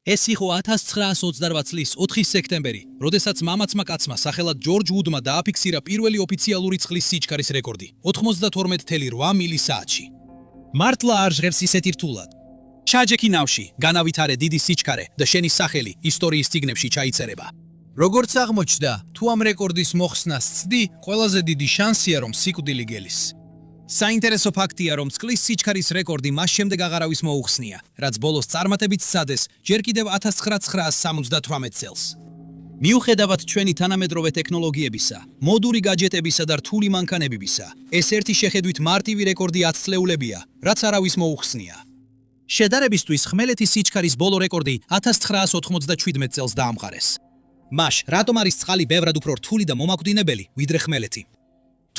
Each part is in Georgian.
ეს იყო 1928 წლის 4 სექტემბერი, როდესაც მამაცმა კაცმა სახელად ჯორჯ ვუდმა დააფიქსირა პირველი ოფიციალური წყლის სიჩქარის რეკორდი 92.8 მილი საათში. მართლა არ ჟღერს ისეთი რთულად. ჩაჯექი ნავში, განავითარე დიდი სიჩქარე და შენი სახელი ისტორიის წიგნებში ჩაიწერება. როგორც აღმოჩნდა, თუ ამ რეკორდის მოხსნას ცდი, ყველაზე დიდი შანსია რომ სიკვდილი გელის. საინტერესო ფაქტია, რომ წყლის სიჩქარის რეკორდი მას შემდეგ აღარავის მოუხსნია, რაც ბოლოს წარმატებით სცადეს ჯერ კიდევ 1978 წელს. მიუხედავად ჩვენი თანამედროვე ტექნოლოგიებისა, მოდური გაჯეტებისა და რთული მანქანებისა, ეს ერთი შეხედვით მარტივი რეკორდი 10 წლეულებია, რაც არავის მოუხსნია. შედარებისთვის ხმელეთის სიჩქარის ბოლო რეკორდი 1997 წელს დაამყარეს. მაშ, რატომ არის წყალი ბევრად უფრო რთული და მომაკვდინებელი, ვიდრე ხმელეთი?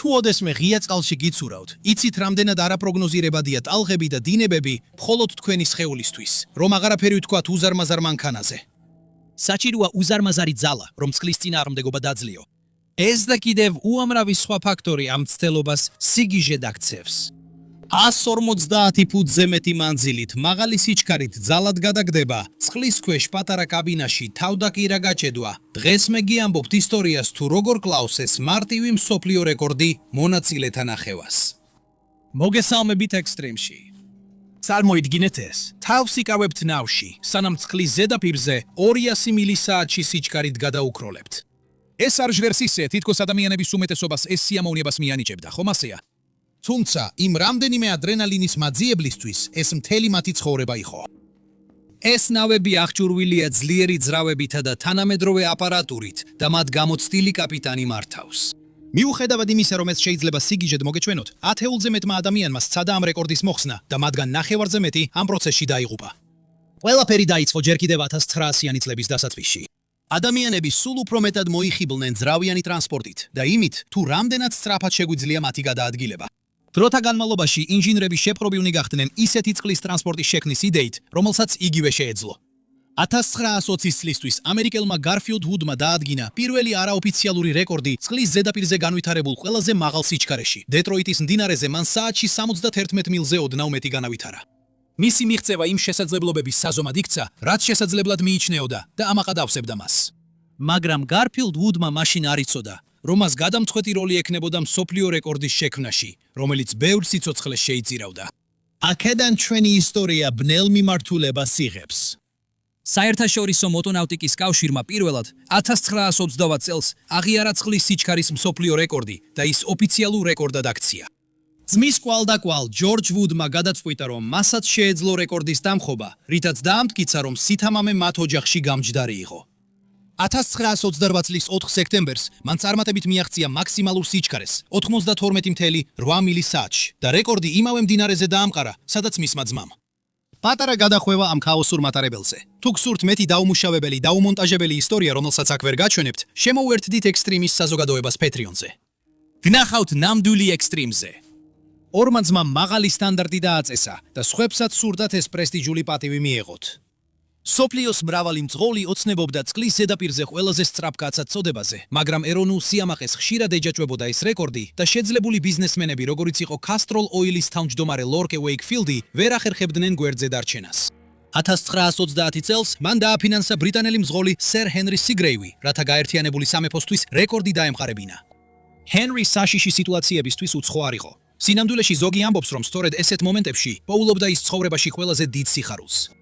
თუ ოდესმე ღია წყალში გიცურავთ, იცით რამდენად არაპროგნოზირებადია ტალღები და დინებები მხოლოდ თქვენი სხეულისთვის, რომ აღარაფერი ვთქვათ უზარმაზარ მანქანაზე. საჭიროა უზარმაზარი ძალა, რომ წყლის წინააღმდეგობა დაძლიო. ეს და კიდევ უამრავი სხვა ფაქტორი ამ მცდელობას სიგიჟედ აქცევს. 150 ფუტზე მეტი მანძილით მაღალი სიჩქარით ძალად გადაგდება, წყლის ქვეშ პატარა კაბინაში თავდაკირა გაჭედვა. დღეს მე გიამბობთ ისტორიას თუ როგორ კლავს ეს მარტივი მსოფლიო რეკორდი მონაწილეთა ნახევას. მოგესალმებით ექსტრიმში. წარმოიდგინეთ ეს, თავს იკავებთ ნავში, სანამ წყლის ზედაპირზე 200 მილი საათში სიჩქარით გადაუკროლებთ. ეს არ ჟღერს ისე, თითქოს ადამიანების უმეტესობას ეს სიამოვნებას მიანიჭებდა, ხომ ასეა? თუმცა, იმ რამდენიმე ადრენალინის მაძიებლისთვის ეს მთელი მათი ცხოვრება იყო. ეს ნავები აღჭურვილია ძლიერი ძრავებითა და თანამედროვე აპარატურით და მათ გამოცდილი კაპიტანი მართავს. მიუხედავად იმისა, რომ ეს შეიძლება სიგიჟედ მოგეჩვენოთ, 10-ზე მეტმა ადამიანმა სცადა ამ რეკორდის მოხსნა და მათგან ნახევარზე მეტი ამ პროცესში დაიღუპა. ყველაფერი დაიწყო ჯერ კიდევ 1900-იანი წლების დასაწყისში. ადამიანები სულ უფრო მეტად მოიხიბლნენ ძრავიანი ტრანსპორტით და იმით, თუ რამდენად სწრაფად შეგვიძლია მათი გადაადგილება. დროთა განმავლობაში ინჟინრები შეპყრობილნი გახდნენ ისეთი წყლის ტრანსპორტის შექმნის იდეით, რომელსაც იგივე შეეძლო. 1920 წლისთვის ამერიკელმა გარფილდ ვუდმა დაადგინა პირველი არაოფიციალური რეკორდი წყლის ზედაპირზე განვითარებულ ყველაზე მაღალ სიჩქარეში. დეტროიტის მდინარეზე მან საათში 71 მილზე ოდნავ მეტი განავითარა. მისი მიღწევა იმ შესაძლებლობების საზომად იქცა, რაც შესაძლებლად მიიჩნეოდა და ამაყად ავსებდა მას. მაგრამ გარფილდ ვუდმა მაშინ არ იცოდა, რომ მას გადამწყვეტი როლი ექნებოდა მსოფლიო რეკორდის შექმნაში, რომელიც ბევრ სიცოცხლეს შეიწირავდა. აქედან ჩვენი ისტორია ბნელ მიმართულებას იღებს. საერთაშორისო მოტონავტიკის კავშირმა პირველად 1922 წელს აღიარა წყლის სიჩქარის მსოფლიო რეკორდი და ის ოფიციალურ რეკორდად აქცია. ძმის კვალდაკვალ ჯორჯ ვუდმა გადაწყვიტა, რომ მასაც შეეძლო რეკორდის დამხობა, რითაც დაამტკიცა, რომ სითამამე მათ ოჯახში გამჯდარი იყო. 1928 წლის 4 სექტემბერს მან წარმატებით მიაღწია მაქსიმალურ სიჩქარეს 92.8 მილი საათში და რეკორდი იმავე მდინარეზე დაამყარა, სადაც მისმა ძმამ. პატარა გადახვევა ამ ქაოსურ მატარებელზე. თუ გსურთ მეტი დაუმუშავებელი, დაუმონტაჟებელი ისტორია, რომელსაც აქ ვერ გაჩვენებთ, შემოუერთდით ექსტრიმის საზოგადოებას Patreon-ზე. ვნახავთ ნამდვილი ექსტრიმზე. ორმა ძმამ მაღალი სტანდარტი დააწესა და სხვებსაც სურდათ ეს პრესტიჟული პატივი მიეღოთ. სოფლიოს მრავალი მძღოლი ოცნებობდა წყლის ზედაპირზე ყველაზე სწრაფ კაცად წოდებაზე, მაგრამ ეროვნულ სიამაყეს ხშირად ეჯაჭვებოდა ეს რეკორდი და შეძლებული ბიზნესმენები, როგორიც იყო Castrol Oil-ის თავმჯდომარე ლორკე უეიკფილდი, ვერ ახერხებდნენ გვერდზე დარჩენას. 1930 წელს მან დააფინანსა ბრიტანელი მძღოლი სერ ჰენრი სიგრეივი, რათა გაერთიანებული სამეფოსთვის რეკორდი დაემყარებინა. ჰენრი საშიში სიტუაციებისთვის უცხო არ იყო. სინამდვილეში ზოგი ამბობს, რომ სწორედ ესეთ მომენტებში პოულობდა ის ცხოვრებაში ყველაზე დიდ სიხარულს.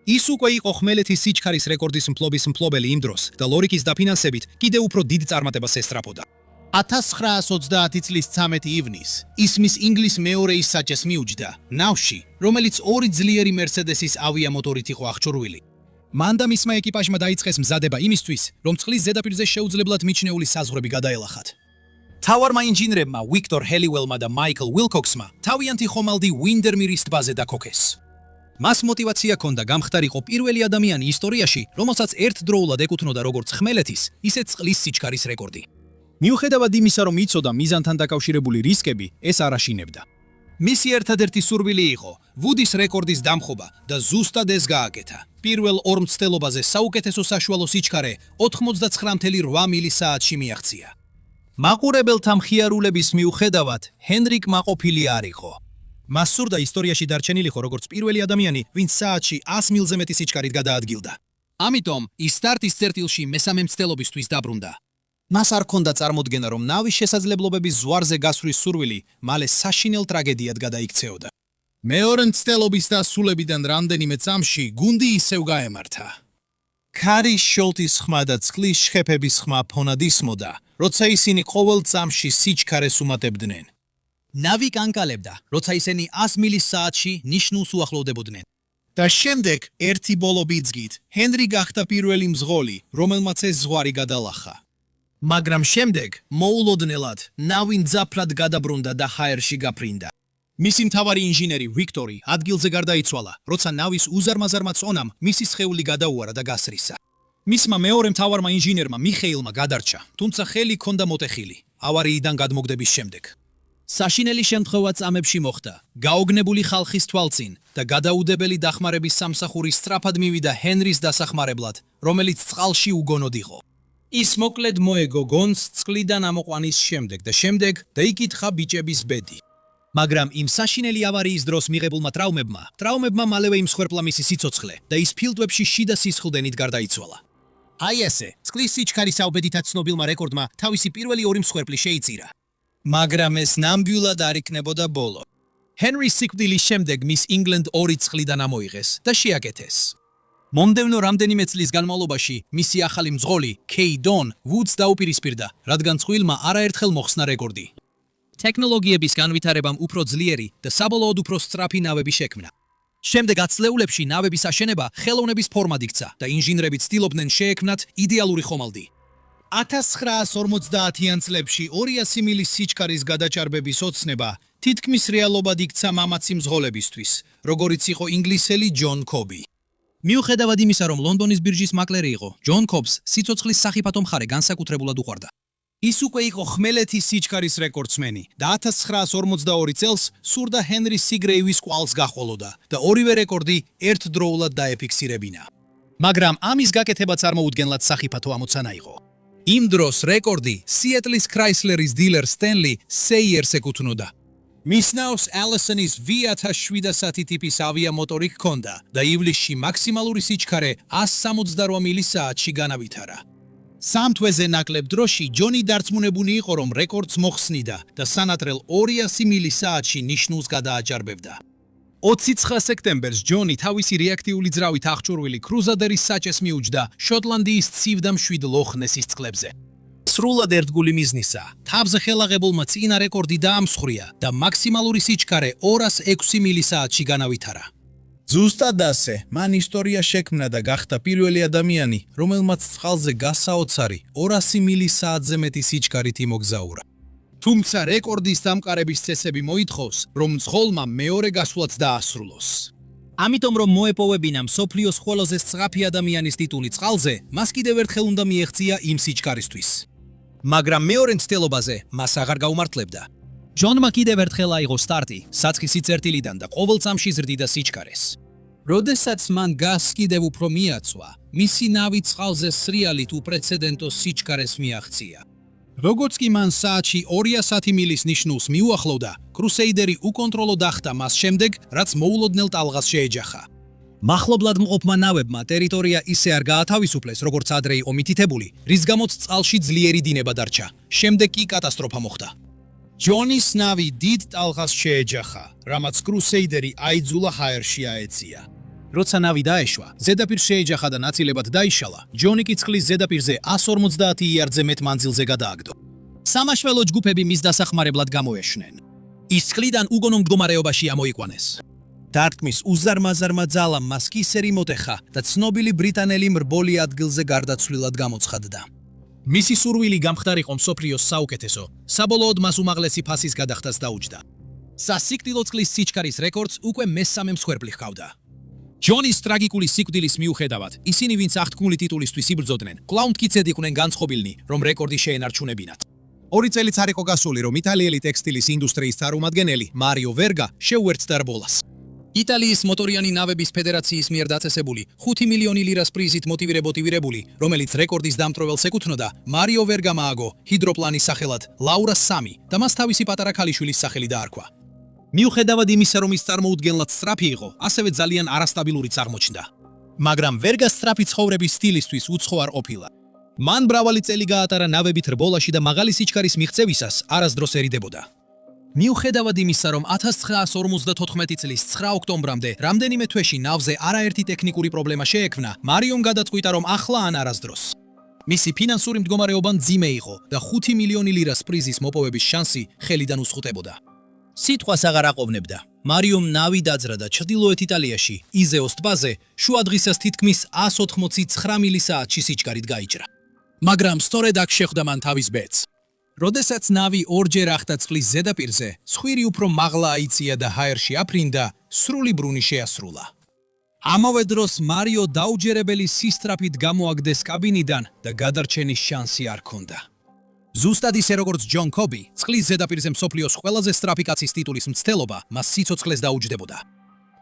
ის უკვე იყო ხმელეთის სიჩქარის რეკორდის მფლობის მფლობელი იმ დროს და ლორიკის დაფინანსებით კიდევ უფრო დიდ წარმატებას ესწრაფოდა. 1930 წლის 13 ივნისს ისმის ინგლის მეორე ის საჭეს მიუჯდა ნავში, რომელიც 2 ძლიერი მერსედესის ავიამოტორით იყო აღჭურვილი. მან და მისმა ეკიპაჟმა დაიწყეს მზადება იმისთვის, რომ წყლის ზედაპირზე შეუძლებლად მიჩნეული საზღვრები გადაელახათ. თავარმა ინჟინრებმა ვიქტორ ჰელიველმა და მაიკლ ვილკოქსმა თავიანთი ხომალდი ვინდერმირის ტბაზე დაქოქეს. მას мотиваცია ჰქონდა გამხდარიყო პირველი ადამიანი ისტორიაში, რომელსაც ერთდროულად ეკუთვნოდა როგორც ხმელეთის, ისე წყლის სიჩქარის რეკორდი. მიუხედავად იმისა, რომ იცოდა მიზანთან დაკავშირებული რისკები, ეს არ აშინებდა. მისი ერთადერთი სურვილი იყო ვუდის რეკორდის დამხობა და ზუსტად ეს გააკეთა. პირველ ორ მცდელობაზე საუკეთესო საშუალო სიჩქარე 99.8 მილი საათში მიაღწია. მაყურებელთა მხიარულების მიუხედავად, ჰენრიკ მაყოფილი არ იყო. მას სურდა ისტორიაში დარჩენილიყო როგორც პირველი ადამიანი, ვინც საათში 100 მილზე მეტი სიჩქარით გადაადგილდა. ამიტომ ის სტარტის წერტილში მესამე მცდელობისთვის დაბრუნდა. მას არ ჰქონდა წარმოდგენა, რომ ნავის შესაძლებლობების ზღვარზე გასვლის სურვილი მალე საშინელ ტრაგედიად გადაიქცეოდა. მეორე მცდელობის დასრულებიდან რამდენიმე წამში გუნდი ისევ გაემართა. ქარის შოლტის ხმა და წყლის შეფების ხმა ფონად ისმოდა, როცა ისინი ყოველ წამში სიჩქარეს უმატებდნენ. ნავი კანკალებდა, როცა ისინი 100 მილის საათში ნიშნულს უახლოვდებოდნენ. და შემდეგ ერთი ბოლო ბიძგით ჰენრი გახდა პირველი მზღოლი, რომელმაც ეს ზღვარი გადალახა. მაგრამ შემდეგ მოულოდნელად ნავი მძაფრად გადაბრუნდა და ჰაერში გაფრინდა. მისი მთავარი ინჟინერი ვიქტორი ადგილზე გარდაიცვალა, როცა ნავის უზარმაზარმა წონამ მისი სხეული გადაუარა და გასრისა. მისმა მეორე მთავარმა ინჟინერმა მიხეილმა გადარჩა, თუმცა ხელი ჰქონდა მოტეხილი ავარიიდან გადმოგდების შემდეგ. საშინელი შემთხვევა წამებში მოხდა. გაოგნებული ხალხის თვალწინ და გადაუდებელი დახმარების სამსახური სწრაფად მივიდა ჰენრის დასახმარებლად, რომელიც წყალში უგონოდ იყო. ის მოკლედ მოეგო გონს წყლიდან ამოყვანის შემდეგ და შემდეგ დაიკითხა ბიჭების ბედი. მაგრამ იმ საშინელი ავარიის დროს მიღებულმა ტრავმებმა მალევე იმსხვერპლა მისი სიცოცხლე და ის ფილტვებში შიდა სისხლდენით გარდაიცვალა. აი ესე, წყლის სიჩქარის საუბედითად ცნობილმა რეკორდმა თავისი პირველი ორი მსხვერპლი შეიწირა. მაგრამ ეს ნამდვილად არ იქნებოდა ბოლო. ჰენრის სიკვდილის შემდეგ მის ინგლენდ 2 წყლიდან ამოიღეს და შეაკეთეს. მომდევნო რამდენიმე წლის განმავლობაში მისი ახალი მძღოლი, კეი დონ, ვუდს დაუპირისპირდა, რადგან წყვილმა არაერთხელ მოხსნა რეკორდი. ტექნოლოგიების განვითარებამ უფრო ძლიერი და საბოლოოდ უფრო სწრაფი ნავები შექმნა. შემდეგ ათწლეულებში ნავების აშენება ხელოვნების ფორმად იქცა და ინჟინრები ცდილობდნენ შეექმნათ იდეალური ხომალდი. 1950-იან წლებში 200 მილის სიჩქარის გადაჭარბების ოცნება თითქმის რეალობად იქცა მამაცი მზღოლებისთვის, როგორიც იყო ინგლისელი ჯონ კობი. მიუხედავად იმისა, რომ ლონდონის ბირჟის მაკლერი იყო, ჯონ კობს სიცოცხლის სახიფათო მხარე განსაკუთრებულად უყვარდა. ის უკვე იყო ხმელეთის სიჩქარის რეკორდსმენი და 1942 წელს სურდა ჰენრი სიგრეივის კვალს გახოლოდა და ორივე რეკორდი ერთდროულად დაეფიქსირებინა. მაგრამ ამის გაკეთება წარმოუდგენლად სახიფათო ამოცანა იყო. იმ დროს რეკორდი სიეტლის კრაისლერის დილერ სტენლი სეიერს ეკუთვნოდა. მის ნავს ალისონის V1007 ტიპის ავიამოტორი ჰქონდა და ივლისში მაქსიმალური სიჩქარე 168 მილის საათში განავითარა. სამ თვეზე ნაკლებ დროში ჯონი დარწმუნებული იყო, რომ რეკორდს მოხსნიდა და სანატრელ 200 მილის საათში ნიშნულს გადააჭარბებდა. 29 სექტემბერს ჯონი თავისი რეაქტიული ძრავით აღჭურვილი კრუზადერის საჭეს მიუჯდა შოტლანდიის ცივ და მშვიდ ლოხნესის წყლებზე. სრულად ერთგული მიზნისა, თავზე ხელაღებულმა წინა რეკორდი დაამსხვრია და მაქსიმალური სიჩქარე 206 მილის საათში განავითარა. ზუსტად ასე, მან ისტორია შექმნა და გახდა პირველი ადამიანი, რომელმაც წყალზე გასაოცარი 200 მილის საათზე მეტი სიჩქარით იმოგზაურა. თუმცა რეკორდის დამყარების წესები მოითხოვს, რომ მძღოლმა მეორე გასვლაც დაასრულოს. ამიტომ რომ მოეპოვებინა მსოფლიოს ყველაზე სწრაფი ადამიანის ტიტული წყალზე, მას კიდევ ერთხელ უნდა მიეღწია იმ სიჩქარისთვის. მაგრამ მეორე მცდელობაზე მას აღარ გაუმართლებდა. ჯონმა კიდევ ერთხელ აიღო სტარტი საწყისი წერტილიდან და ყოველ წამში ზრდიდა სიჩქარეს. როდესაც მან გასს კიდევ უფრო მიაცვა, მისი ნავი წყალზე სრიალით უპრეცედენტო სიჩქარეს მიაღწია. როგორც კი მან საათში 200 მილის ნიშნულს მიუახლოვდა, კრუსეიდერი უკონტროლოდ ახტა მას შემდეგ, რაც მოულოდნელ ტალღას შეეჯახა. მახლობლად მყოფმა ნავებმა ტერიტორია ისე არ გაათავისუფლეს, როგორც ადრე იყო მითითებული, რის გამოც წყალში ძლიერი დინება დარჩა. შემდეგ კი კატასტროფა მოხდა. ჯონის ნავი დიდ ტალღას შეეჯახა, რამაც კრუსეიდერი აიძულა ჰაერში აეწია. როცა ნავი დაეშვა, ზედაპირს შეეჯახა და ნაწილებად დაიშალა, ჯონი კი წყლის ზედაპირზე 150 იარდზე მეტ მანძილზე გადააგდო. სამაშველო ჯგუფები მის დასახმარებლად გამოეშვნენ. ის წყლიდან უგონო მდგომარეობაში ამოიყვანეს. დარტყმის უზარმაზარმა ძალამ მას კისერი მოტეხა და ცნობილი ბრიტანელი მრბოლი ადგილზე გარდაცვლილად გამოცხადდა. მისი სურვილი გამხდარიყო მსოფლიოს საუკეთესო, საბოლოოდ მას უმაღლესი ფასის გადახდას დაუჯდა. სასიკვდილო წყლის სიჩქარის რეკორდს უკვე მესამე მსხვერპლი ჰყავდა. ჯონის ტრაგიკული სიკვდილის მიუხედავად, ისინი ვინც აღთქმული ტიტულისთვის იბრძოდნენ, კვლავ მტკიცედ იყვნენ განწყობილნი, რომ რეკორდი შეენარჩუნებინათ. 2 წელიც არ იყო გასული, რომ იტალიელი ტექსტილის ინდუსტრიის წარმომადგენელი მარიო ვერგა შეუერთდა რბოლას. იტალიის მოტორიანი ნავების ფედერაციის მიერ დაწესებული 5 მილიონი ლირას პრიზით მოტივირებული, რომელიც რეკორდის დამტვრეველს ეკუთვნოდა, მარიო ვერგამ ააგო ჰიდროპლანის სახელად ლაურა 3 და მას თავისი პატარა ქალიშვილის სახელი დაარქვა. მიუხედავად იმისა, რომ ის წარმოუდგენლად სწრაფი იყო, ასევე ძალიან არასტაბილურიც აღმოჩნდა. მაგრამ ვერ გასწრაფი ცხოვრების სტილისთვის უცხო არ ყოფილა. მან მრავალი წელი გაატარა ნავებით რბოლაში და მაღალი სიჩქარის მიღწევისას არასდროს ერიდებოდა. მიუხედავად იმისა, რომ 1954 წლის 9 ოქტომბრამდე რამდენიმე თვეში ნავზე არაერთი ტექნიკური პრობლემა შეექმნა, მარიომ გადაწყვიტა, რომ ახლა ან არასდროს. მისი ფინანსური მდგომარეობა მძიმე იყო და 5 მილიონი ლირას პრიზის მოპოვების შანსი ხელიდან უსხუტებოდა. სიტყვას აღარ აყოვნებდა. მარიომ ნავი დაძრა და ჩრდილოეთ იტალიაში, იზეოს ტბაზე, შუადღისას თითქმის 189 მილისაათში სიჩქარით გაიჭრა. მაგრამ სწორედ აქ შეხვდა მან თავის ბედს. როდესაც ნავი ორჯერ ახდა წყლის ზედაპირზე, ცხვირი უფრო მაღლა აიწია და ჰაერში აფრინდა, სრული ბრუნი შეასრულა. ამავე დროს მარიო დაუჯერებელი სისწრაფით გამოაგდეს კაბინიდან და გადარჩენის შანსი არ ჰქონდა. ზუსტად ისე როგორც ჯონ კობი, წყლის ზედაპირზე მსოფლიოს ყველაზე სწრაფი კაცის ტიტულის მცდელობა მას სიცოცხლეს დაუჯდებოდა.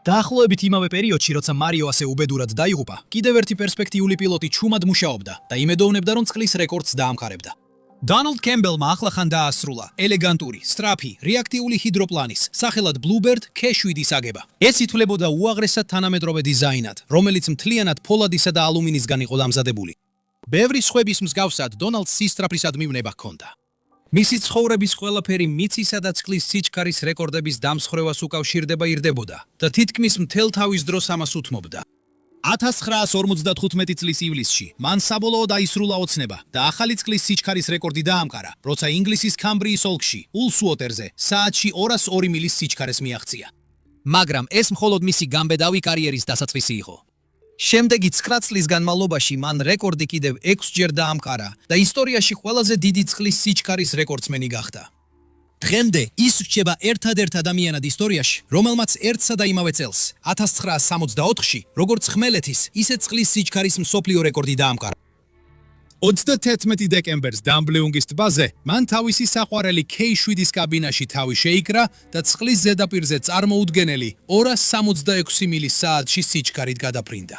დაახლოებით იმავე პერიოდში, როცა მარიო ასე უბედურად დაიღუპა, კიდევ ერთი პერსპექტიული პილოტი ჩუმად მუშაობდა და იმედოვნებდა, რომ წყლის რეკორდს დაამყარებდა. დონალდ კემბელმა ახლახან დაასრულა ელეგანტური, სწრაფი, რეაქტიული ჰიდროპლანის, სახელად Bluebird K7-ის აგება. ეს ითვლებოდა უაღრესად თანამედროვე დიზაინად, რომელიც მთლიანად ფოლადისა და ალუმინისგან იყო დამზადებული. ბევრი სხვების მსგავსად დონალდს სისწრაფისად მივნება ჰქონდა. მისი ცხოვრების ყველაფერი მიწისა და წყლის სიჩქარის რეკორდების დამსხვრევას უკავშირდება-ირდებოდა და თითქმის მთელ თავის დროს ამას უთმობდა. 1955 წლის ივლისში მან საბოლოოდ აისრულა ოცნება და ახალი წყლის სიჩქარის რეკორდი დაამყარა, როცა ინგლისის კამბრიის ოლქში, ულსუოტერზე, საათში 202 მილის სიჩქარეს მიაღწია. მაგრამ ეს მხოლოდ მისი გამბედავი კარიერის დასაწყისი იყო. შემდეგი 9 წლის განმავლობაში მან რეკორდი კიდევ 6 ჯერ დაამყარა და ისტორიაში ყველაზე დიდი წყლის სიჩქარის რეკორდსმენი გახდა. დღემდე ის რჩება ერთადერთ ადამიანად ისტორიაში, რომელმაც ერთსა და იმავე წელს, 1964-ში, როგორც ხმელეთის, ისე წყლის სიჩქარის მსოფლიო რეკორდი დაამყარა. 31 დეკემბერს დამბლეუნგის ტბაზე მან თავისი საყვარელი K7-ის კაბინაში თავი შეიკრა და წყლის ზედაპირზე წარმოუდგენელი 266 მილის საათში სიჩქარით გადაფრინდა.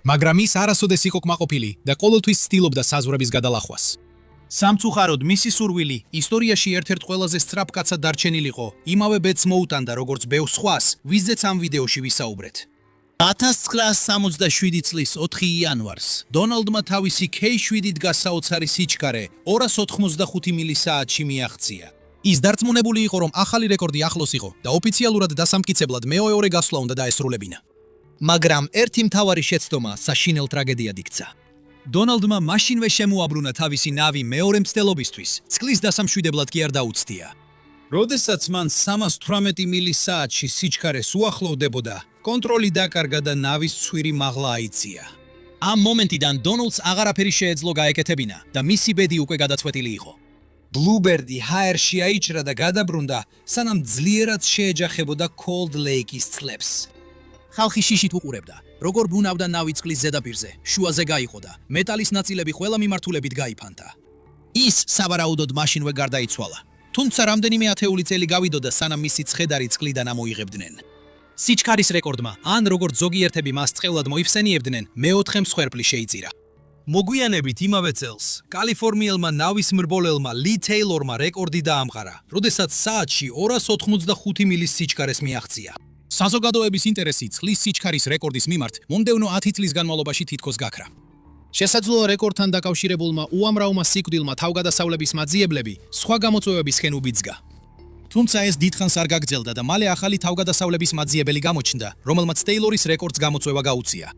მაგრამ ის არასოდეს იყო კმაყოფილი და ყოველთვის ცდილობდა საზღვრების გადალახვას. სამწუხაროდ მისი სურვილი ისტორიაში ერთ-ერთ ყველაზე სწრაფ კაცად დარჩენილიყო, იმავე ბედს მოუტანდა როგორც ბევრ სხვას, ვიზეც ამ ვიდეოში ვისაუბრეთ. 1967 წლის 4 იანვარს დონალდმა თავისი K7-ით გასაოცარი სიჩქარე 285 მილის საათში მიაღწია. ის დარწმუნებული იყო, რომ ახალი რეკორდი ახლოს იყო და ოფიციალურად დასამტკიცებლად მეორე გასვლა უნდა დაესრულებინა. მაგრამ ერთი მთავარი შეცდომა საშინელ ტრაგედიად იქცა. დონალდმა მაშინვე შემოაბრუნა თავისი ნავი მეორე მცდელობისთვის, წყლის დასამშვიდებლად კი არ დაუცდია. როდესაც მან 318 მილის საათში სიჩქარეს უახლოვდებოდა, კონტროლი დაკარგა და ნავის ცხვირი მაღლა აიწია. ამ მომენტიდან დონალდს აღარაფერი შეეძლო გაეკეთებინა და მისი ბედი უკვე გადაწყვეტილი იყო. Bluebird-ი ჰაერში აიჭრა და გადაბრუნდა, სანამ ძლიერად შეეჯახებოდა Cold Lake-ის წყლებს. ხალხი შიშით უყურებდა, როგორ ბრუნავდა ნავი წყლის ზედაპირზე, შუაზე გაიყოდა, მეტალის ნაწილები ყველა მიმართულებით გაიფანტა. ის სავარაუდოდ მაშინვე გარდაიცვალა. თუმცა რამდენიმე ათეული წელი გავიდოდა, სანამ მისი ცხედარი წყლიდან ამოიღებდნენ. სიჩქარის რეკორდმა, ან როგორც ზოგიერთები მას წყევლად მოიხსენიებდნენ, მეოთხე მსხვერპლი შეიწირა. მოგვიანებით იმავე წელს, კალიფორნიელმა ნავის მრბოლელმა ლი თეილორმა რეკორდი დაამყარა, როდესაც საათში 285 მილის სიჩქარეს მიაღწია. საზოგადოების ინტერესი წყლის სიჩქარის რეკორდის მიმართ მომდევნო 10 წლის განმავლობაში თითქოს გაქრა. შესაძლოა რეკორდთან დაკავშირებულმა უამრავმა სიკვდილმა თავგადასავლების მაძიებლები სხვა გამოწვევებისკენ უბიძგა. თუმცა ეს დიდხანს არ გაგრძელდა და მალე ახალი თავგადასავლების მაძიებელი გამოჩნდა, რომელმაც ტეილორის რეკორდს გამოწვევა გაუწია.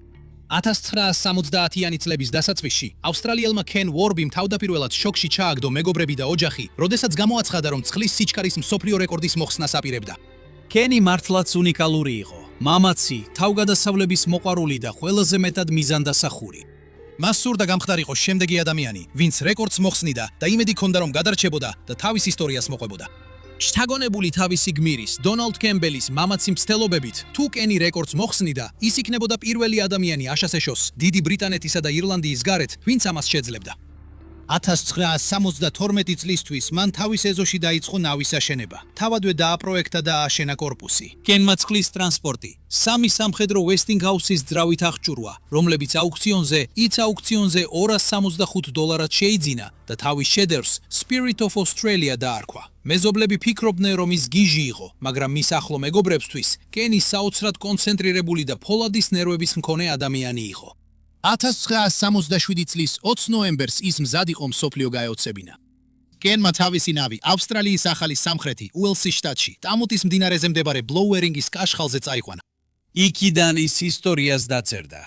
1970-იანი წლების დასაწყისში ავსტრალიელმა კენ ვორბიმ თავდაპირველად შოკში ჩააგდო მეგობრები და ოჯახი, როდესაც გამოაცხადა, რომ წყლის სიჩქარის მსოფლიო რეკორდის მოხსნას აპირებდა. კენი მართლაც უნიკალური იყო, მამაცი, თავგადასავლების მოყვარული და ყველაზე მეტად მიზანდასახური. მას სურდა გამხდარიყო შემდეგი ადამიანი, ვინც რეკორდს მოხსნიდა და იმედი ჰქონდა, რომ გადარჩებოდა და თავის ისტორიას მოყვებოდა. შთაგონებული თავისი გმირის, დონალდ კემბელის მამაცი მცდელობებით, თუ კენი რეკორდს მოხსნიდა, ის იქნებოდა პირველი ადამიანი აშასეშოს, დიდი ბრიტანეთისა და ირლანდიის გარეთ, ვინც ამას შეძლებდა. 1972 წლისთვის მან თავის ეზოში დაიწყო ნავის აშენება. თავადვე დააპროექტა და ააშენა კორპუსი. კენმა წყლის ტრანსპორტი, 3 სამხედრო Westinghouse-ის ძრავით აღჭურვა, რომლებიც აუქციონზე $265 შეიძინა და თავის შედევრს Spirit of Australia დაარქვა. მეზობლები ფიქრობდნენ, რომ ის გიჟი იყო, მაგრამ მის ახლო მეგობრებისთვის კენი საოცრად კონცენტრირებული და ფოლადის ნერვების მქონე ადამიანი იყო. 1967 წლის 20 ნოემბერს ის მზად იყო მსოფლიო გაეოცებინა. კენმა თავისი ნავი ავსტრალიის ახალი სამხრეთი უელსის შტატში, ტამუტის მდინარეზე მდებარე ბლოუერინგის კაშხალზე წაიყვანა. იქიდან ის ისტორიას დაწერდა.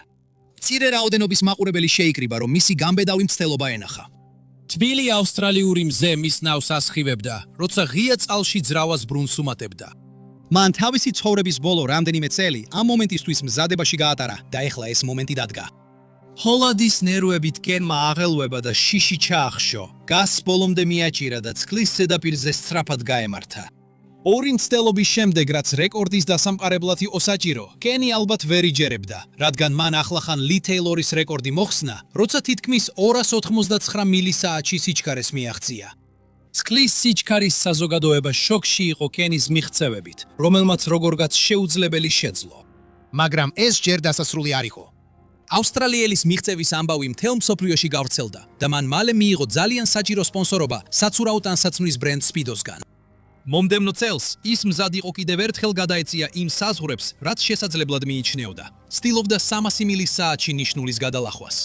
მცირე რაოდენობის მაყურებელი შეიკრიბა, რომ მისი გამბედავი მცდელობა ენახა. თბილი ავსტრალიური მზე მის ნავს ასხივებდა, როცა ღია წყალში ძრავას ბრუნს უმატებდა. მან თავისი ცხოვრების ბოლო რამდენიმე წელი ამ მომენტისთვის მზადებაში გაატარა და ეხლა ეს მომენტი დადგა. ჰოლადის ნერვებით კენმა აღელვება და შიში ჩაახშო. გას ბოლომდე მიაჭირა და წყლის ზედაპირზე სწრაფად გაემართა. ორი მცდელობის შემდეგ, რაც რეკორდის დასამყარებლად იყო საჭირო, კენი ალბათ ვერ იჯერებდა, რადგან მან ახლახან ლი თეილორის რეკორდი მოხსნა, როცა თითქმის 289 მილისაათში სიჩქარეს მიაღწია. წყლის სიჩქარის საზოგადოება შოკში იყო კენის მიღწევებით, რომელმაც როგორღაც შეუძლებელი შეძლო. მაგრამ ეს ჯერ დასასრული არ იყო. ავსტრალიელის მიღწევის ამბავი მთელ მსოფლიოში გავრცელდა და მან მალე მიიღო ძალიან საჭირო სპონსორობა საცურაო ტანსაცმლის ბრენდ სპიდოსგან. მომდევნო წელს ის მზად იყო კიდევ ერთხელ გადაეწია იმ საზღვრებს, რაც შესაძლებლად მიიჩნეოდა. ცდილობდა 300 მილისაათში ნიშნულის გადალახვას.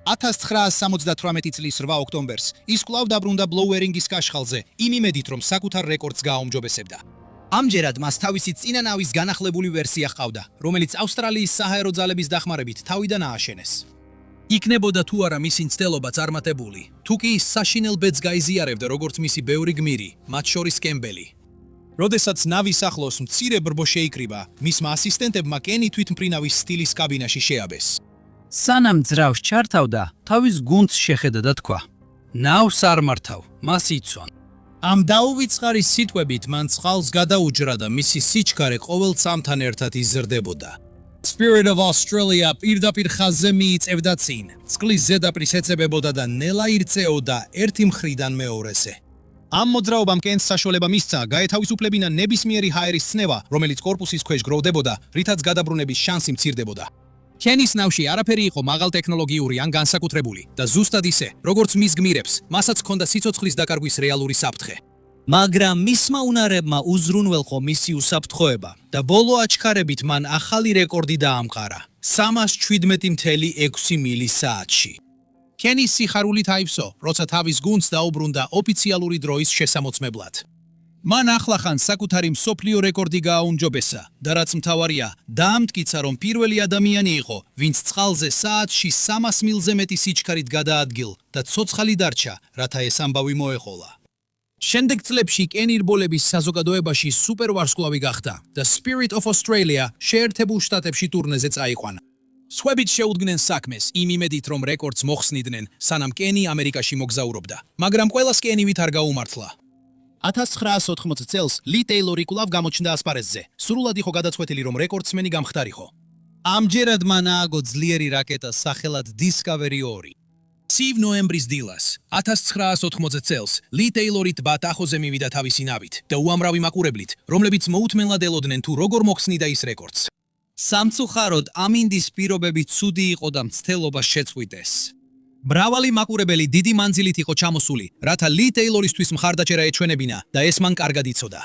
1978 წლის 8 ოქტომბერს ის კვლავ დაბრუნდა ბლოუერინგის კაშხალზე, იმ იმედით, რომ საკუთარ რეკორდს გააუმჯობესებდა. ამჯერად მას თავისი წინა ნავის განახლებული ვერსია ჰყავდა, რომელიც ავსტრალიის საჰაერო ძალების დახმარებით თავიდან ააშენეს. იქნებოდა თუ არა მისი მცდელობა წარმატებული, თუ კი ის საშინელ ბედს გაიზიარებდა როგორც მისი ბევრი გმირი, მათ შორის კემბელი. როდესაც ნავის ახლოს მცირე ბრბო შეიკრიბა, მისმა ასისტენტებმა კენი თვითმფრინავის სტილის კაბინაში შეაბეს. სანამ ძრავს ჩართავდა, თავის გუნდს შეხედა და თქვა: ნავს არ მართავ, მას იცვან. ამ დაუვიწყარი სიტყვებით მან წყალს გადაუჯრა და მისი სიჩქარე ყოველ წამთან ერთად იზრდებოდა. Spirit of Australia პირდაპირ ხაზზე მიიწევდა წინ, წყლის ზედაპირს ეწებებოდა და ნელა ირწეოდა ერთი მხრიდან მეორეზე. ამ მოძრაობამ კენს საშუალება მისცა გაეთავისუფლებინა ნებისმიერი ჰაერის ცნევა, რომელიც კორპუსის ქვეშ გროვდებოდა, რითაც გადაბრუნების შანსი მცირდებოდა. კენის ნავში არაფერი იყო მაღალტექნოლოგიური ან განსაკუთრებული და ზუსტად ისე, როგორც მის გმირებს, მასაც ჰქონდა სიცოცხლის დაკარგვის რეალური საფრთხე. მაგრამ მისმა უნარებმა უზრუნველყო მისი უსაფრთხოება და ბოლო აჩქარებით მან ახალი რეკორდი დაამყარა 317.6 მილისაათში. კენის სიხარულით აივსო, როცა თავის გუნდს დაუბრუნდა ოფიციალური დროის შესამოწმებლად. მან ახლახან საკუთარი მსოფლიო რეკორდი გააუმჯობესა და რაც მთავარია, დაამტკიცა, რომ პირველი ადამიანი იყო, ვინც წყალზე საათში 300 მილზე მეტი სიჩქარით გადაადგილ და ცოცხალი დარჩა, რათა ეს ამბავი მოეყოლა. შემდეგ წლებში კენი რბოლების საზოგადოებაში სუპერვარსკვლავი გახდა და Spirit of Australia შეერთებულ შტატებში ტურნეზე წაიყვანა. სხვებით შეუდგნენ საქმეს იმ იმედით, რომ რეკორდს მოხსნიდნენ, სანამ კენი ამერიკაში მოგზაურობდა, მაგრამ ყველას კენივით არ გაუმართლა. 1980 წელს ლი ტეილორი კვლავ გამოჩნდა ასპარეზზე. სრულად იყო გადაწყვეტილი, რომ რეკორდსმენი გამხდარიყო. ამჯერად მან ააგო ძლიერი რაკეტა სახელად Discovery 2. ცივ ნოემბრის დილას, 1980 წელს, ლი ტეილორი ტბათ ახოზე მივიდა თავისი ნავით და უამრავი მაყურებლით, რომლებიც მოუთმენლად ელოდნენ თუ როგორ მოხსნიდა ის რეკორდს. სამწუხაროდ, ამინდის პირობები ცუდი იყო და მცდელობა შეწყვიტეს. მრავალი მაყურებელი დიდი მანძილით იყო ჩამოსული, რათა ლი ტეილორისთვის მხარდაჭერა ეჩვენებინა და ეს მან კარგად იცოდა.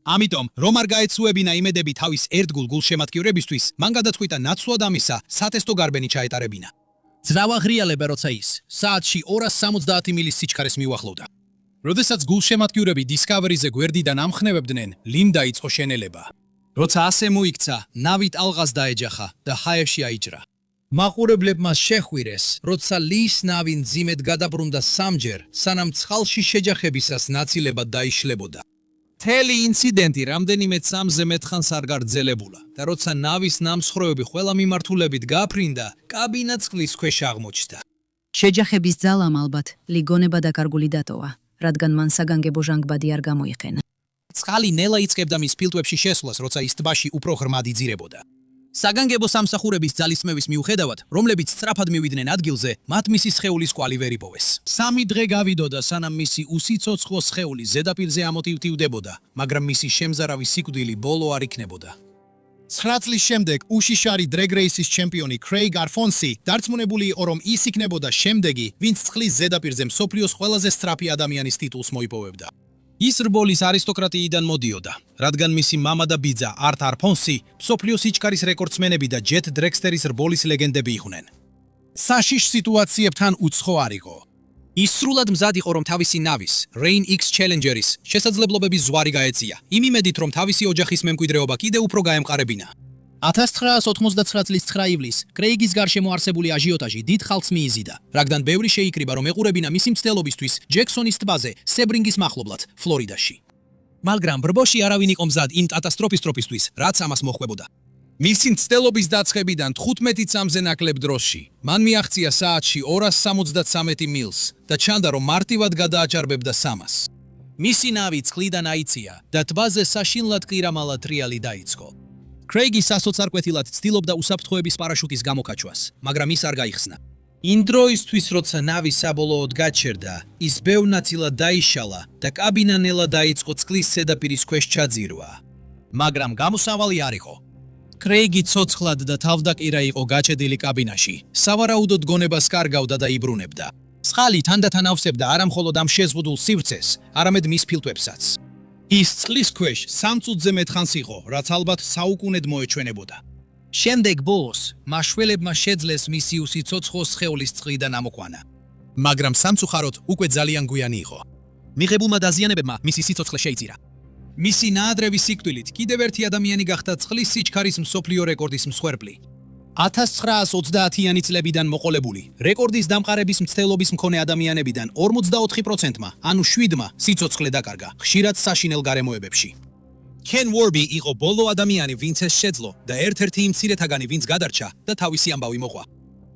ამიტომ, რომ არ გაეცუებინა იმედები თავის ერთგულ გულშემატკივრებისთვის, მან გადაწყვიტა ნაცვლად ამისა სატესტო გარბენი ჩაეტარებინა. ძრავა ღრიალებდა, როცა ის საათში 270 მილის სიჩქარეს მიუახლოვდა. როდესაც გულშემატკივრები Discovery-ზე გვერდიდან ამხნევებდნენ, ლიმ დაიწყო შენელება. როცა ასე მოიქცა, ნავი ტალღას დაეჯახა და ჰაერში აიჯრა. მაყურებლებმა შეხვირეს, როცა ლის ნავი მძიმედ გადაბრუნდა სამჯერ, სანამ წყალში შეჯახებისას ნაცილებად დაიშლებოდა. მთელი ინციდენტი რამდენიმე წამზე მეტხანს არ გარძელებულა და როცა ნავის ნამსხვრევები ყველა მიმართულებით გაფრინდა, კაბინა წყლის ქვეშ აღმოჩნდა. შეჯახების ძალამ ალბათ ლიგონება დაკარგული დატოვა, რადგან მან საგანგებო ჟანგბადი არ გამოიყენა. წყალი ნელა იწყებდა მის ფილტვებში შესვლას, როცა ის ტბაში უფრო ღრმად იძირებოდა. საგანგებო სამსახურების ძალისხმევის მიუხედავად, რომლებიც სწრაფად მივიდნენ ადგილზე, მათ მისი სხეულის კვალი ვერ იპოვეს. 3 დღე გავიდოდა, სანამ მისი უსიცოცხლო სხეული ზედაპირზე ამოტივტივდებოდა, მაგრამ მისი შემზარავი სიკვდილი ბოლო არ იქნებოდა. 9 წლის შემდეგ უშიშარი დრეგ რეისის ჩემპიონი კრეიგ არფონსი დარწმუნებული იყო, რომ ის იქნებოდა შემდეგი, ვინც წყლის ზედაპირზე მსოფლიოს ყველაზე სწრაფი ადამიანის ტიტულს მოიპოვებდა. ის რბოლის არისტოკრატიიდან მოდიოდა, რადგან მისი მამა და ბიძა არტ არფონსი მსოფლიო სიჩქარის რეკორდსმენები და ჯეთ დრექსტერის რბოლის ლეგენდები იყვნენ. საშიშ სიტუაციებთან უცხო არ იყო. ის სრულად მზად იყო, რომ თავისი ნავის, Rain X Challenger-ის შესაძლებლობების ზღვარი გაეწია, იმ იმედით, რომ თავისი ოჯახის მემკვიდრეობა კიდევ უფრო გაემყარებინა. 1999 წლის 9 ივლისს კრეიგის გარშემო არსებული აჟიოტაჟი დიდ ხალხს მიიზიდა, რადგან ბევრი შეიკრიბა, რომ ეყურებინა მისი მცდელობისთვის ჯექსონის ტბაზე, სებრინგის მახლობლად, ფლორიდაში. მაგრამ ბრბოში არავინ იყო მზად იმ კატასტროფისთვის, რაც ამას მოხვებოდა. მისი მცდელობის დაწყებიდან 15 წამზე ნაკლებ დროში, მან მიაღწია საათში 273 მილს და ჩანდა, რომ მარტივად გადააჭარბებდა 300-ს. მისი ნავი წყლიდან აიწია და ტბაზე საშინლად ყირამალა ტრიალი დაიწყო. კრეიგი სასოწარკვეთილად ცდილობდა უსაფრთხოების პარაშუტის გამოკაჩვას, მაგრამ ის არ გაიხსნა. იმ დროისთვის, როცა ნავი საბოლოოდ გაჩერდა, ის ბევრ ნაწილად დაიშალა და კაბინა ნელა დაიწყო წყლის ზედაპირის ქვეშ ჩაძირვა. მაგრამ გამოსავალი არ იყო. კრეიგი ცოცხლად და თავდაყირა იყო გაჩედილი კაბინაში. სავარაუდოდ გონებას კარგავდა და იბრუნებდა. წყალი თანდათან ავსებდა არა მხოლოდ ამ შეზღუდულ სივრცეს, არამედ მის ფილტვებსაც. ის წყლის ქვეშ 3 წუთზე მეტხანს იყო, რაც ალბათ საუკუნედ მოეჩვენებოდა. შემდეგ ბოლოს მაშველებმა შეძლეს მისი უსიცოცხლო სხეულის წყლიდან ამოყვანა. მაგრამ სამწუხაროდ უკვე ძალიან გვიანი იყო. მიღებულმა დაზიანებებმა მისი სიცოცხლე შეიწირა. მისი ნაადრევი სიკვდილით კიდევ ერთი ადამიანი გახდა წყლის სიჩქარის მსოფლიო რეკორდის მსხვერპლი. 1930-იანი წლებიდან მოყოლებული, რეკორდის დამყარების მცდელობის მქონე ადამიანებიდან 44%-მა, ანუ 7-მა სიცოცხლე დაკარგა, ხშირად საშინელ გარემოებებში. Ken Warby იყო ბოლო ადამიანი, ვინც ეს შეძლო და ერთ-ერთი იმ მცირეთაგანი, ვინც გადარჩა და თავისი ამბავი მოყვა.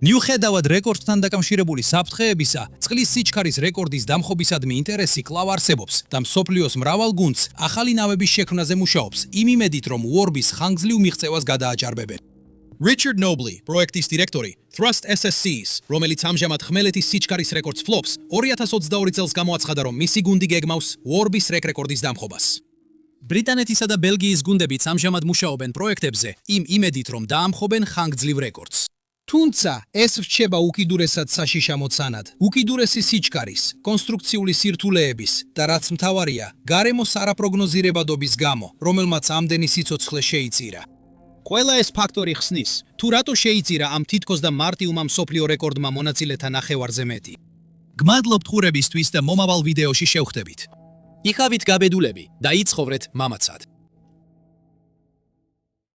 მიუხედავად რეკორდთან დაკავშირებული საფრთხეებისა, წყლის სიჩქარის რეკორდის დამხობისადმი ინტერესი კვლავ არსებობს და მსოფლიოს მრავალ გუნდს ახალი ნავების შექმნაზე მუშაობს, იმ იმედით, რომ Warby-ს ხანგრძლივ მიღწევას გადააჭარბებენ. Richard Nobley, პროექტის დირექტორი, Thrust SSC-ს, რომელიც ამჟამად ხმელეთის სიჩქარის რეკორდს ფლობს, 2022 წელს გამოაცხადა, რომ მისი გუნდი გეგმავს Warby-ს რეკორდის დამხობას. ბრიტანეთისა და ბელგიის გუნდებიც ამჟამად მუშაობენ პროექტებზე, იმ იმედით, რომ დაამხობენ ხანგრძლივ რეკორდს. თუმცა ეს რჩება უკიდურესად საშიშამო ცანად, უკიდურესი სიჩქარის, კონსტრუქციული სირთულეების და რაც მთავარია, გარემოს არაპროგნოზირებადობის გამო, რომელმაც ამდენი სიცოცხლე შეიწირა. ყველა ეს ფაქტორი ხსნის, თუ რატო შეიწირა ამ თითქოს და მარტივმა მსოფლიო რეკორდმა მონაწილეთა ნახევარზე მეტი. გმადლობთ ყურებისთვის და მომავალ ვიდეოში შევხვდებით. იქავით გაბედულები და იცხოვრეთ მამაცად.